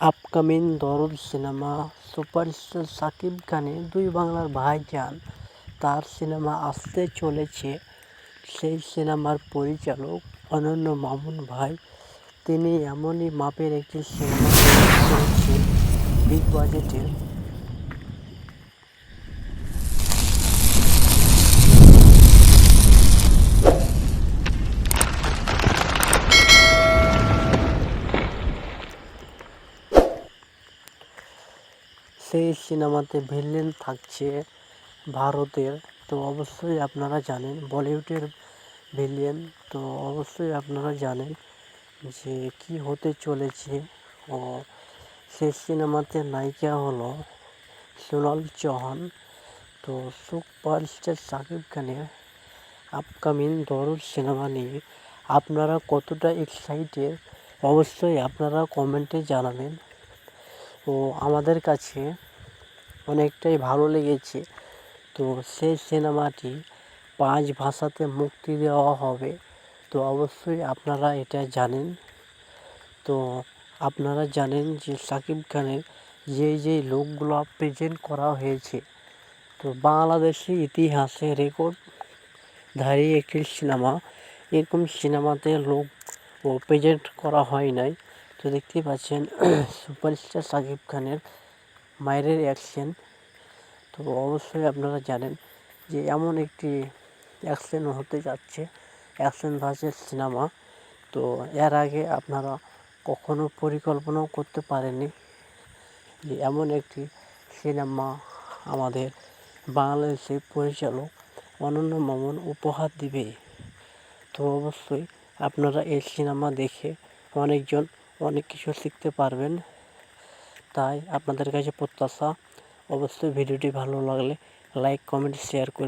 Upcoming দরদ cinema superstar Shakib খানের দুই বাংলার ভাইজান তার সিনেমা আসতে চলেছে। সেই সিনেমার পরিচালক অনন্য মামুন ভাই, তিনি এমনই মাপের একটি সিনেমা তৈরি করেছেন বিগ বাজেটের। সেই সিনেমাতে ভিলেন থাকছে ভারতের, তো অবশ্যই আপনারা জানেন বলিউডের ভিলেন, তো অবশ্যই আপনারা জানেন যে কি হতে চলেছে। ও সেই সিনেমাতে নায়িকা হলো সোনাল চৌহান। তো সুপারস্টার শাকিব খানের আপকামিং দরদ সিনেমা নিয়ে আপনারা কতটা এক্সাইটেড অবশ্যই আপনারা কমেন্টে জানাবেন। তো আমাদের কাছে অনেকটাই ভালো লেগেছে। তো সেই সিনেমাটি 5 ভাষাতে মুক্তি দেওয়া হবে, তো অবশ্যই আপনারা এটা জানেন। তো আপনারা জানেন যে শাকিব খানের যেই লোকগুলো প্রেজেন্ট করা হয়েছে, তো বাংলাদেশি ইতিহাসে রেকর্ডধারী একটি সিনেমা। এরকম সিনেমাতে লোক প্রেজেন্ট করা হয় নাই। তো দেখতেই পাচ্ছেন সুপারস্টার শাকিব খানের মায়ের অ্যাকশন। তো অবশ্যই আপনারা জানেন যে এমন একটি অ্যাকশন হতে যাচ্ছে, অ্যাকশন ভার্সেস সিনেমা। তো এর আগে আপনারা কখনো পরিকল্পনাও করতে পারেননি যে এমন একটি সিনেমা আমাদের বাংলাদেশের পরিচালক অনন্য মামুন উপহার দিবে। তো অবশ্যই আপনারা এই সিনেমা দেখে অনেকজন অনেক কিছু শিখতে পারবেন, তাই আপনাদের কাছে প্রত্যাশা। অবশ্যই ভিডিওটি ভালো লাগলে লাইক, কমেন্ট, শেয়ার করে